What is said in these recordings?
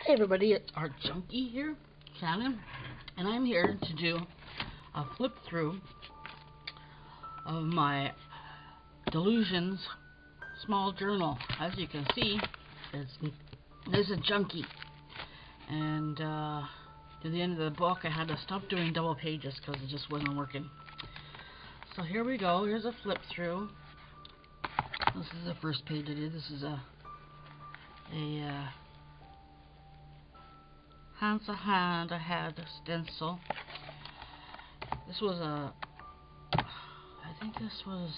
Hey everybody, it's our Junkie here, Shannon, and I'm here to do a flip through of my Dylusions small journal. As you can see, there's a Junkie, and to the end of the book I had to stop doing double pages because it just wasn't working. So here we go, here's a flip through. This is the first page I did. This is a hands a hand ahead stencil. This was I think this was,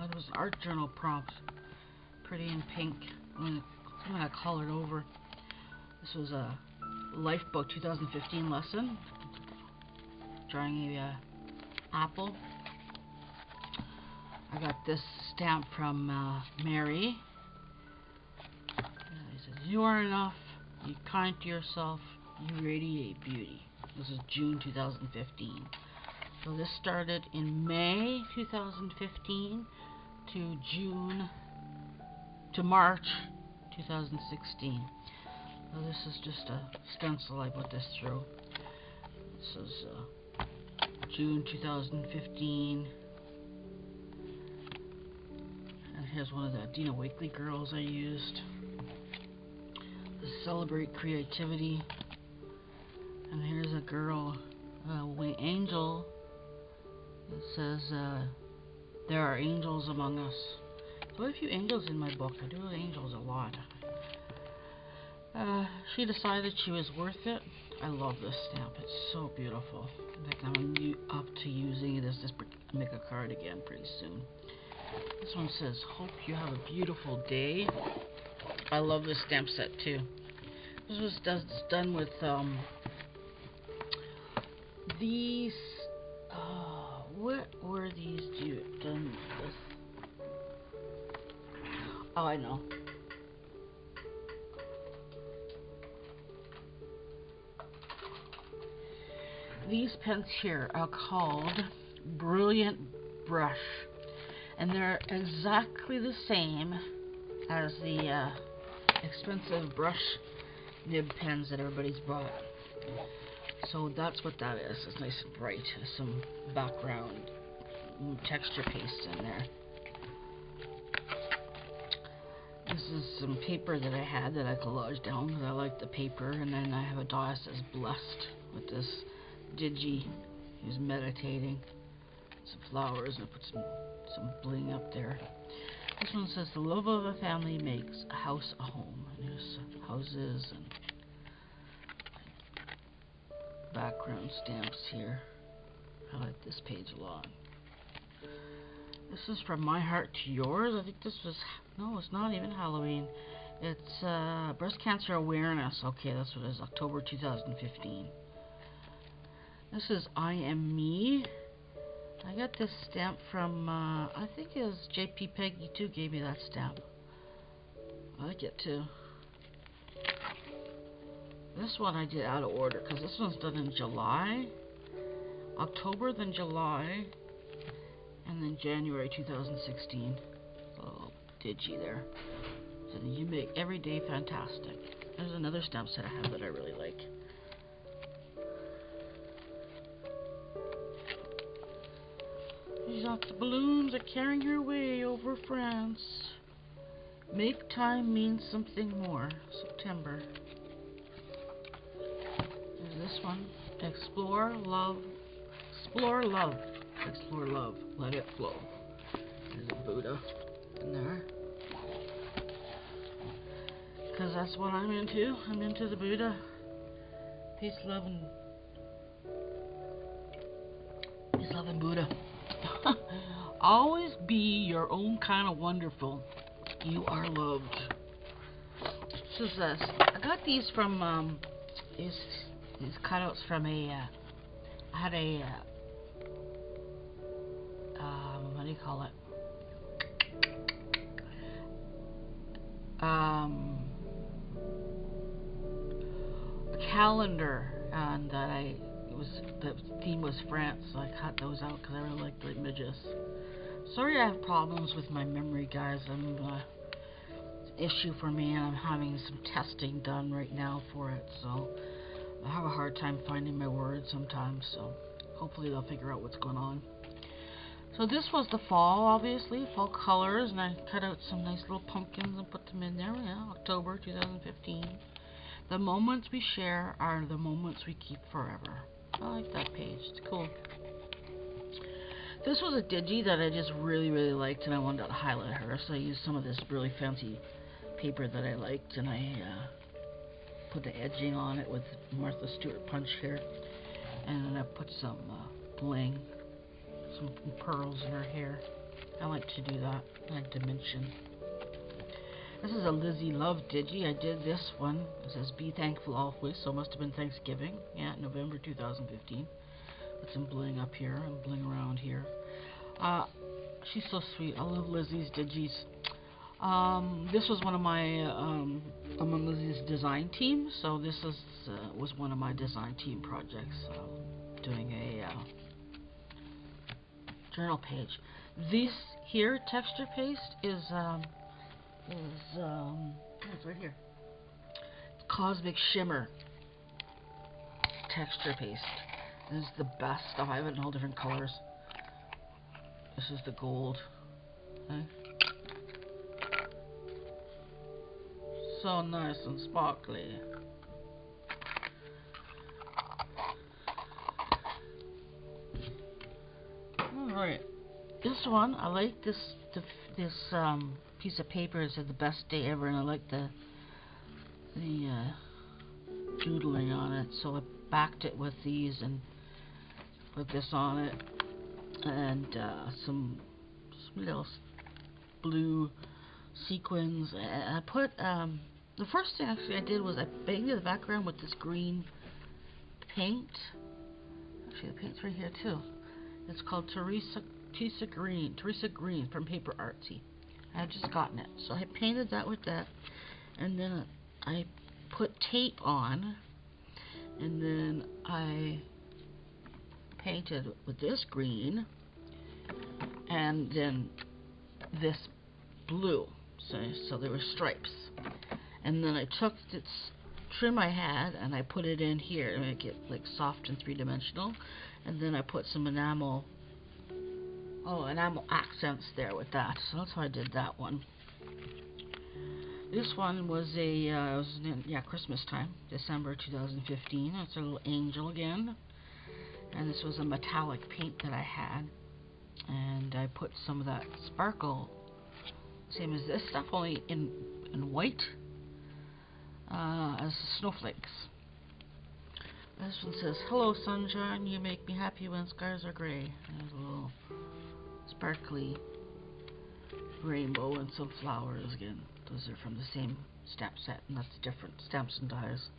it was an art journal prompt, pretty in pink. Something I colored over. This was a Life Book 2015 lesson, drawing a apple. I got this stamp from Mary. It says, "You are enough, you kind to yourself, you radiate beauty." This is June 2015. So this started in May 2015 to March 2016. So this is just a stencil I put this through. This is June 2015. And here's one of the Dina Wakley girls I used. Celebrate creativity. And here's a girl, angel. It says, "There are angels among us." Quite a few angels in my book. I do angels a lot. She decided she was worth it. I love this stamp. It's so beautiful. In fact, I'm up to using it as this. Make a card again pretty soon. This one says, "Hope you have a beautiful day." I love this stamp set too. This was done with these. What were these done with? Oh, I know. These pens here are called Brilliant Brush, and they're exactly the same as the expensive brush nib pens that everybody's bought. So that's what that is. It's nice and bright. There's some background texture paste in there. This is some paper that I had that I collaged down because I like the paper, and then I have a die that says "Blessed" with this digi who's meditating. Some flowers, and I put some bling up there. This one says, "The love of a family makes a house a home." And there's houses and background stamps here. I like this page a lot. This is from My Heart to Yours. I think this was, no, it's not even Halloween. It's breast cancer awareness. Okay, that's what it is. October 2015. This is I Am Me. I got this stamp from, I think it was JP Peggy 2 gave me that stamp. I like it too. This one I did out of order because this one's done in July, October, then July, and then January 2016. A little digi there. So you make every day fantastic. There's another stamp set I have that I really like. The balloons are carrying her way over France. Make time mean something more. September. There's this one. Explore love. Explore love. Explore love. Let it flow. There's a Buddha in there. Because that's what I'm into. I'm into the Buddha. Peace, love, and Buddha. Always be your own kind of wonderful. You are loved. This is this. I got these from these cutouts from I had a what do you call it? A calendar, and that the theme was France, so I cut those out because I really liked the images. Sorry I have problems with my memory, guys. issue for me, and I'm having some testing done right now for it, so I have a hard time finding my words sometimes, so hopefully they'll figure out what's going on. So this was the fall, obviously, fall colors, and I cut out some nice little pumpkins and put them in there. Yeah, October 2015. The moments we share are the moments we keep forever. I like that page. It's cool. This was a digi that I just really liked, and I wanted to highlight her, so I used some of this really fancy paper that I liked, and I put the edging on it with Martha Stewart punch here, and then I put some bling, some pearls in her hair. I like to do that. I like dimension. This is a Lizzie Love digi. I did this one. It says "Be thankful always," so it must have been Thanksgiving. Yeah, November 2015. Put some bling up here and bling around here. She's so sweet. I love Lizzie's digis. This was one of my I'm on Lizzie's design team, so this was one of my design team projects. Doing a journal page. This here texture paste is it's right here. Cosmic Shimmer texture paste. This is the best stuff. I have it in all different colors. This is the gold. Okay. So nice and sparkly. Alright. This one, I like this piece of paper. It said "the best day ever," and I like the doodling on it, so I backed it with these and put this on it, and some little blue sequins. I put the first thing actually I did was I painted the background with this green paint. Actually, the paint's right here too. It's called Teresa Green from Paper Artsy. I had just gotten it, so I painted that with that, and then I put tape on, and then I painted with this green, and then this blue. So there were stripes, and then I took this trim I had and I put it in here to make it like soft and three-dimensional, and then I put some enamel accents there with that. So that's how I did that one. This one was Christmas time, December 2015. It's a little angel again, and this was a metallic paint that I had, and I put some of that sparkle, same as this stuff, only in white, as snowflakes. This one says, "Hello sunshine, you make me happy when skies are gray." And there's a little sparkly rainbow and some flowers again. Those are from the same stamp set, and that's different stamps and dies.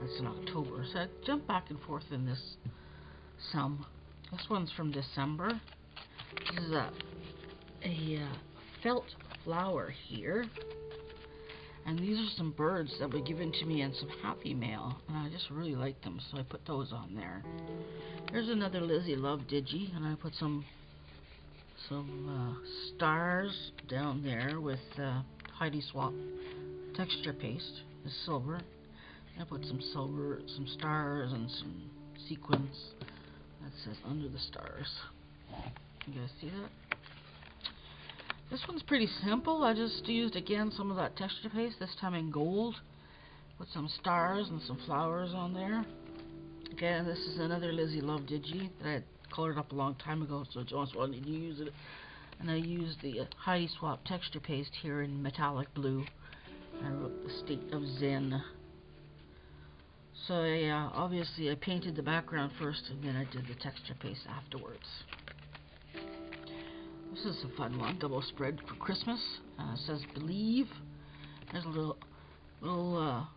That's in October. So I jump back and forth in this some. This one's from December. This is a felt flower here, and these are some birds that were given to me in some Happy Mail, and I just really like them, so I put those on there. Here's another Lizzie Love digi, and I put some stars down there with Heidi Swap texture paste. It's silver. I put some silver, some stars, and some sequins that says "Under the Stars." You guys see that? This one's pretty simple. I just used again some of that texture paste, this time in gold. Put some stars and some flowers on there. Again, this is another Lizzie Love digi that I had colored up a long time ago, so I just wanted to use it. And I used the Heidi Swap texture paste here in metallic blue. I wrote "The State of Zen." So obviously I painted the background first, and then I did the texture paste afterwards. This is a fun one, double spread for Christmas. It says "Believe." There's a little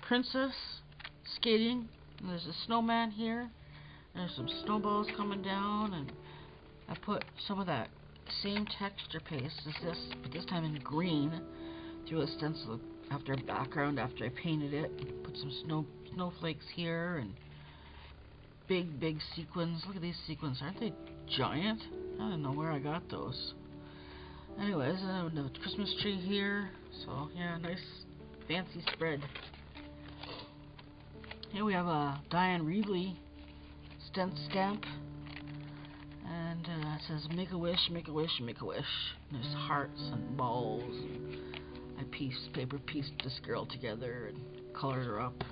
princess skating. And there's a snowman here. There's some snowballs coming down, and I put some of that same texture paste as this, but this time in green, through a stencil after a background after I painted it. Put some snowflakes here and big sequins. Look at these sequins, aren't they giant? I don't know where I got those. Anyways, the Christmas tree here. So yeah, nice fancy spread. Here we have a Diane Reevely stamp, and it says "Make a wish, make a wish, make a wish." And there's hearts and balls. And I paper pieced this girl together and colored her up.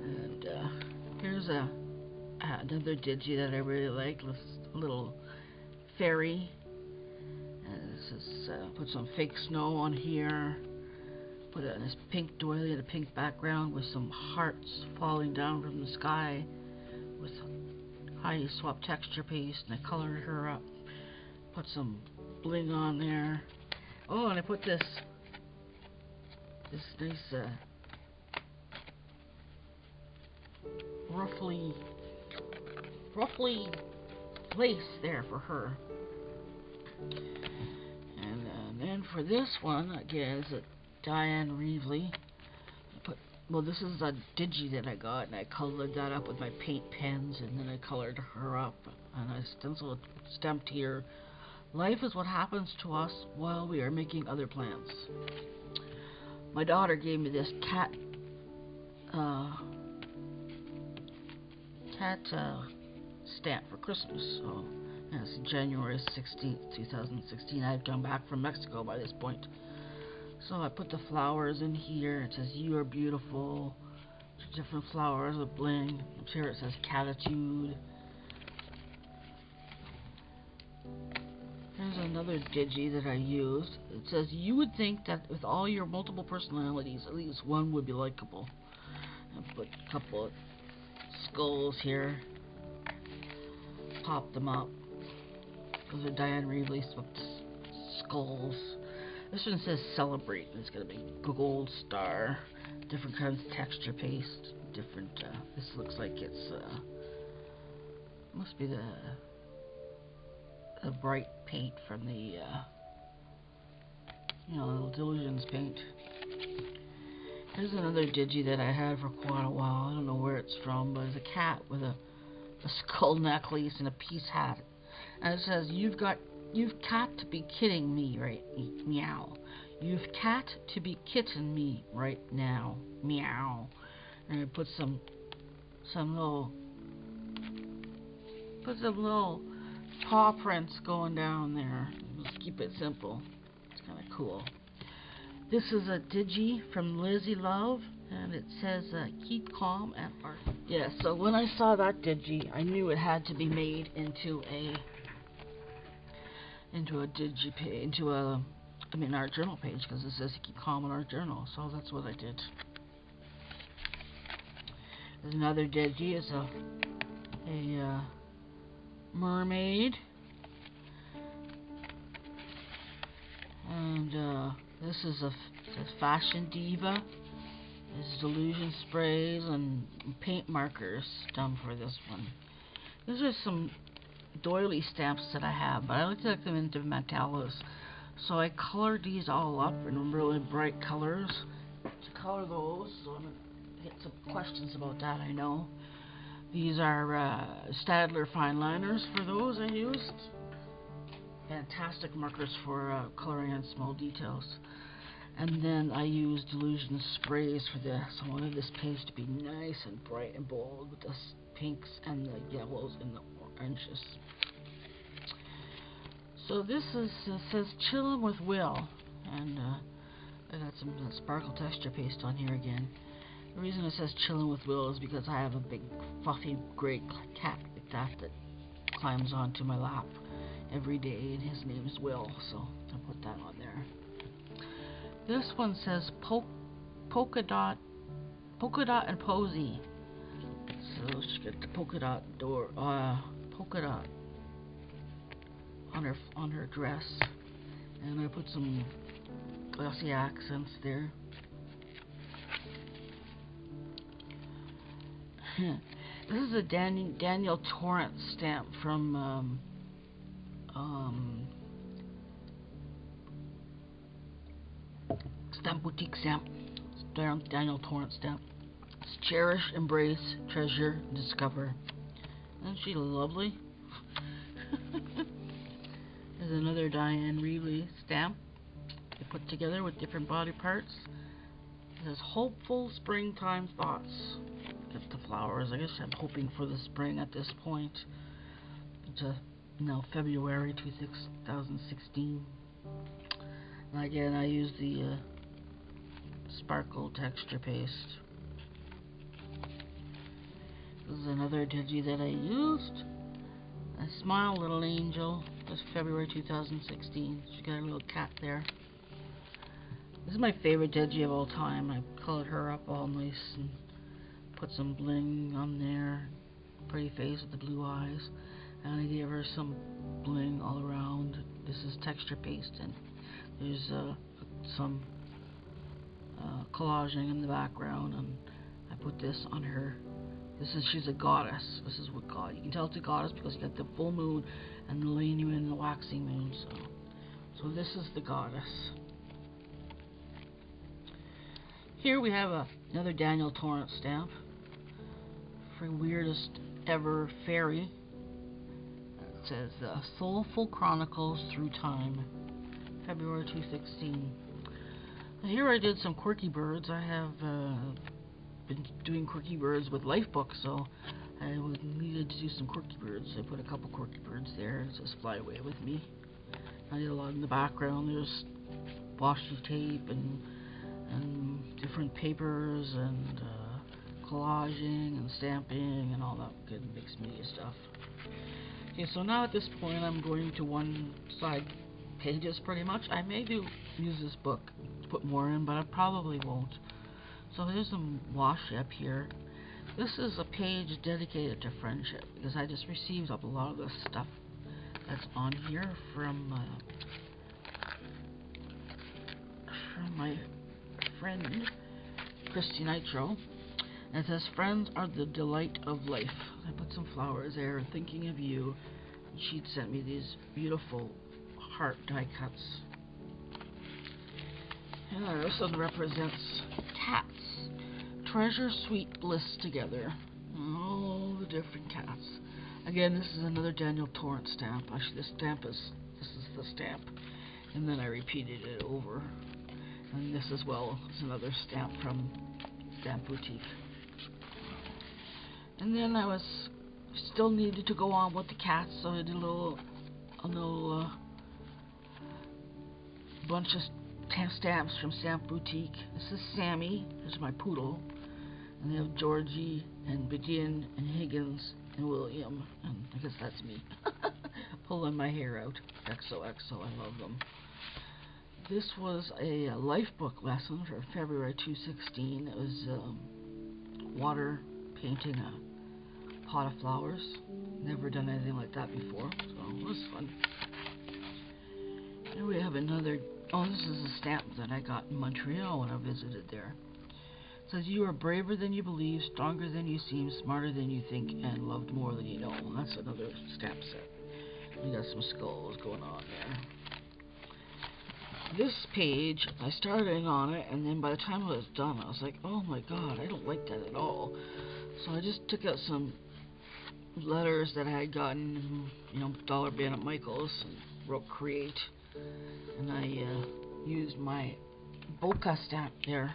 And here's another digi that I really like. This little fairy. And this is put some fake snow on here. Put this pink doily in a pink background with some hearts falling down from the sky with high swap texture paste, and I colored her up. Put some bling on there. Oh, and I put this nice ruffly lace there for her. And then for this one, again, it's a Diane Reevely. Well, this is a digi that I got, and I colored that up with my paint pens, and then I colored her up, and I stamped here, "Life is what happens to us while we are making other plans." My daughter gave me this cat stamp for Christmas. So it's January 16th, 2016. I had come back from Mexico by this point. So I put the flowers in here. It says "You are beautiful." Different flowers with bling. Up here it says "Catitude." Here's another digi that I used. It says "You would think that with all your multiple personalities, at least one would be likable." I put a couple of skulls here. Pop them up. Those are Diane Reevely skulls. This one says "Celebrate." It's got a big gold star. Different kinds of texture paste. Different. This looks like it's must be the bright paint from the Dylusions paint. Here's another digi that I had for quite a while. I don't know where it's from, but it's a cat with a skull necklace and a peace hat. And it says, "You've got to be kidding me right meow. You've got to be kidding me right now, meow." And I put some little paw prints going down there. Just keep it simple. It's kind of cool. This is a digi from Lizzie Love, and it says "Keep calm and art." Yeah, so when I saw that digi, I knew it had to be made into an art journal page, because it says "Keep calm and art journal." So that's what I did. There's another digi. It's a mermaid, and this is a fashion diva. There's Dylusion sprays and paint markers done for this one. These are some doily stamps that I have, but I like to make them into mandalas. So I colored these all up in really bright colors to color those. So I'm going to get some questions about that, I know. These are Staedtler fine liners for those I used. Fantastic markers for coloring in small details. And then I used Dylusion sprays for this. I wanted this page to be nice and bright and bold with the pinks and the yellows and the oranges. So this says "Chillin' with Will," and I got some sparkle texture paste on here again. The reason it says "Chillin' with Will" is because I have a big fluffy gray cat like that climbs onto my lap every day, and his name is Will, so I put that on there. This one says polka dot and posy. So she got the polka dot on her dress, and I put some glossy accents there. This is a Daniel Torrance stamp from Stamp Boutique stamp. Daniel Torrance stamp. It's "Cherish, Embrace, Treasure, Discover." Isn't she lovely? There's is another Diane Reilly stamp I put together with different body parts. It says hopeful springtime thoughts. Get the flowers. I guess I'm hoping for the spring at this point. It's now February 2016. And again, I use the sparkle texture paste. This is another digi that I used. A Smile Little Angel. This is February 2016. She got a little cat there. This is my favorite digi of all time. I colored her up all nice and put some bling on there. Pretty face with the blue eyes. And I gave her some bling all around. This is texture paste, and there's some collaging in the background, and I put this on her. She's a goddess. This is what God. You can tell it's a goddess because you got the full moon and the new moon and the waxing moon. So this is the goddess. Here we have another Daniel Torrance stamp for weirdest ever fairy. It says Soulful Chronicles Through Time, February 2016. Here I did some quirky birds. I have been doing quirky birds with Lifebook, so I needed to do some quirky birds. I put a couple quirky birds there. It says Fly Away With Me. I did a lot in the background. There's washi tape and different papers and collaging and stamping and all that good mixed media stuff. Okay, so now at this point I'm going to one-side pages pretty much. I may use this book to put more in, but I probably won't. So there's some washi up here. This is a page dedicated to friendship because I just received up a lot of the stuff that's on here from my friend Christy Nitro. And it says, friends are the delight of life. I put some flowers there, thinking of you. And she'd sent me these beautiful heart die cuts. And this one represents cats. Treasure sweet bliss together. All the different cats. Again, this is another Daniel Torrance stamp. Actually, this is the stamp. And then I repeated it over. And this as well is another stamp from Stamp Boutique. And then I still needed to go on with the cats, so I did a little bunch of stamps from Stamp Boutique. This is Sammy. This is my poodle. And they have Georgie and Bedin and Higgins and William. And I guess that's me. Pulling my hair out. XOXO, I love them. This was a Lifebook lesson for February 2016. It was water painting a pot of flowers. Never done anything like that before, so it was fun. Here we have another. Oh, this is a stamp that I got in Montreal when I visited there. It says, you are braver than you believe, stronger than you seem, smarter than you think, and loved more than you know. That's another stamp set. We got some skulls going on there. This page, I started on it, and then by the time I was done, I was like, oh my god, I don't like that at all. So I just took out some letters that I had gotten, dollar bin at Michael's, and wrote create. And I used my Boca stamp there.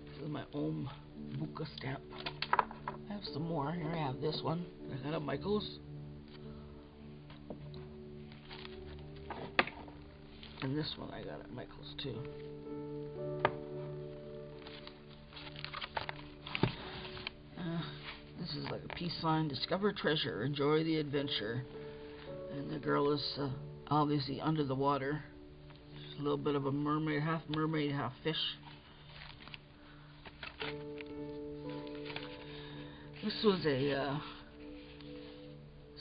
This is my own Boca stamp. I have some more. Here I have this one I got at Michael's. And this one I got at Michael's too. This is like a peace sign. Discover treasure. Enjoy the adventure. And the girl is obviously under the water. She's a little bit of a mermaid, half fish. This was a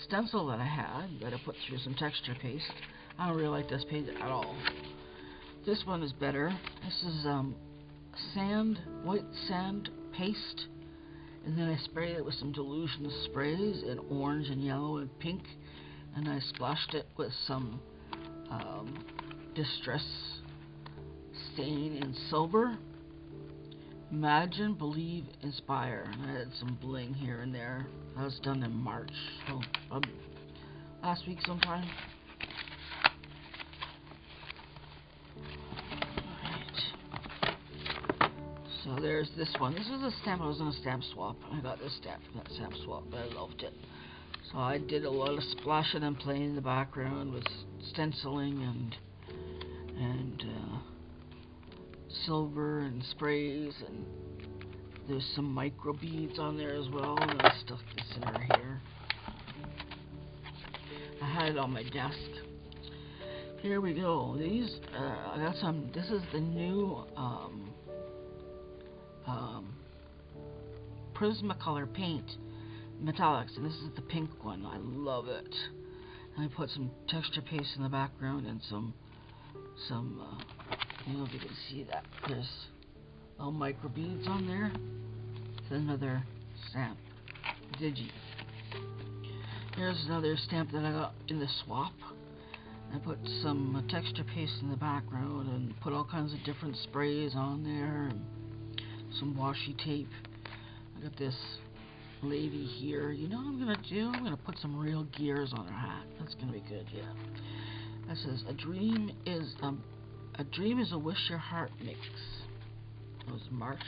stencil that I had that I put through some texture paste. I don't really like this page at all. This one is better. This is white sand paste, and then I sprayed it with some Dylusions sprays in orange and yellow and pink, and I splashed it with some Distress Stain in silver. Imagine, believe, inspire. And I had some bling here and there. That was done in March, so last week sometime. So there's this one. This is a stamp. I was going to stamp swap. I got this stamp from that stamp swap, but I loved it. So I did a lot of splashing and playing in the background with stenciling and silver and sprays, and there's some micro beads on there as well. And I stuck this in her hair. I had it on my desk. Here we go. These I got some. This is the new Prismacolor paint metallics, and this is the pink one. I love it. And I put some texture paste in the background and some I don't know if you can see that. There's little micro beads on there. It's another stamp, Digi. Here's another stamp that I got in the swap. I put some texture paste in the background and put all kinds of different sprays on there and some washi tape. I got this lady here. You know what I'm gonna do? I'm gonna put some real gears on her hat. That's gonna be good, yeah. That says a dream is a wish your heart makes. That was March.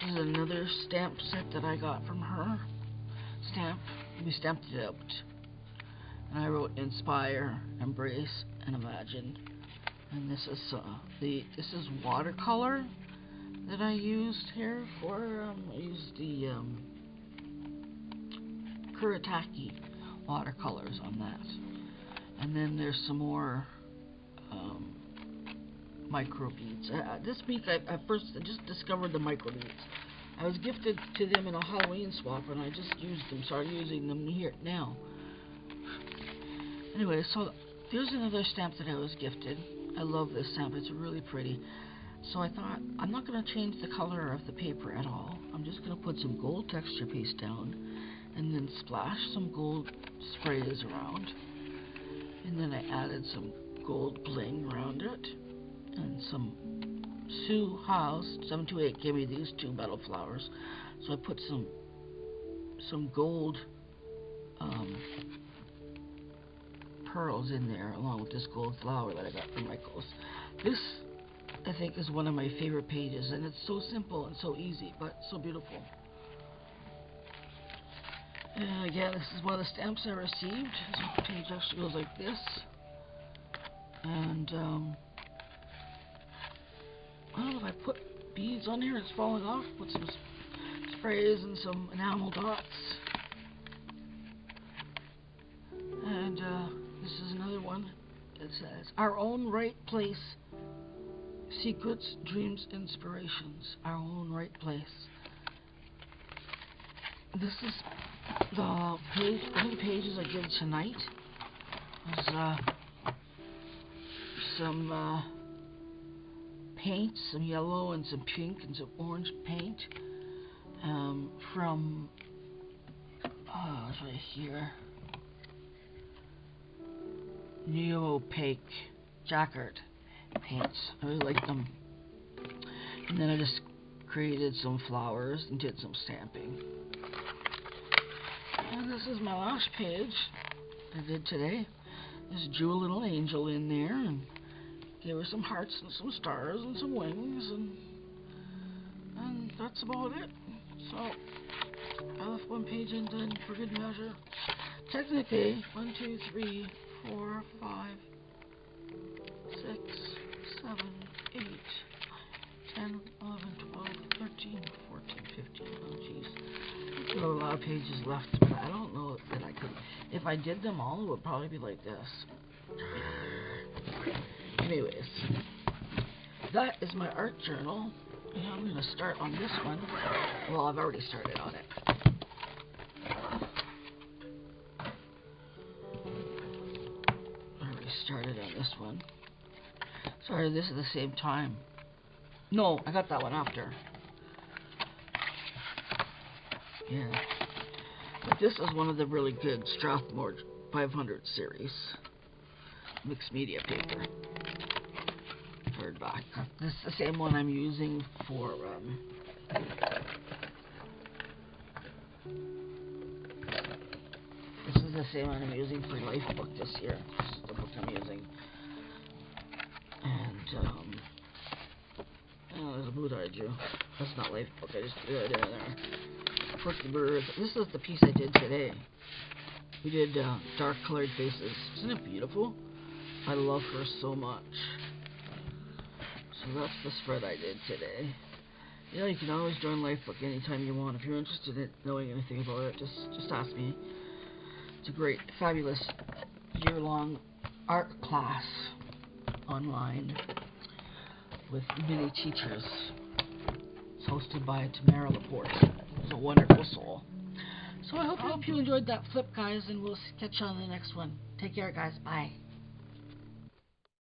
This is another stamp set that I got from her. We stamped it out. And I wrote inspire, embrace, and imagine. And this is watercolor that I used here for I used the Kuretake watercolors on that. And then there's some more micro beads. This week I just discovered the micro beads. I was gifted to them in a Halloween swap, and I just used them, started using them here now. Anyway, so there's another stamp that I was gifted. I love this stamp. It's really pretty. So I thought, I'm not going to change the color of the paper at all. I'm just going to put some gold texture paste down and then splash some gold sprays around. And then I added some gold bling around it. And some Sue House 728 gave me these two metal flowers. So I put some gold pearls in there along with this gold flower that I got from Michael's. This, I think, is one of my favorite pages, and it's so simple and so easy, but so beautiful. And again, this is one of the stamps I received. This page actually goes like this. And I don't know if I put beads on here, it's falling off. Put some sprays and some enamel dots. And this is another one. It says, our own right place. Secrets, dreams, inspirations. Our own right place. This is the page, one of the pages I did tonight. There's some paint, some yellow and some pink and some orange paint from it's right here, neo-opaque jacquard paints. I really like them. And then I just created some flowers and did some stamping. And this is my last page I did today. Just drew a little angel in there and gave her some hearts and some stars and some wings, and that's about it. So I left one page undone for good measure. Technically, 1, 2, 3, 4, 5, 6, 7, 8, 10, 11, 12, 13, 14, 15. Oh jeez. There's a lot of pages left, but I don't know that I could. If I did them all, it would probably be like this. Anyways, that is my art journal. And I'm going to start on this one. Well, I've already started on it. I already started on this one. Started this at the same time. No, I got that one after. Yeah. But this is one of the really good Strathmore 500 series. Mixed media paper. Hardback. This is the same one I'm using for this is the same one I'm using for Life Book this year. This is the book I'm using. And there's a Who did I do? That's not Lifebook. I just threw it in there. Quirky Birds. This is the piece I did today. We did dark colored faces. Isn't it beautiful? I love her so much. So that's the spread I did today. You know, you can always join Lifebook anytime you want. If you're interested in knowing anything about it, just ask me. It's a great, fabulous year-long art class online with many teachers. It's hosted by Tamara Laporte. She's a wonderful soul. So I hope you enjoyed that flip, guys, and we'll catch you on the next one. Take care, guys. Bye.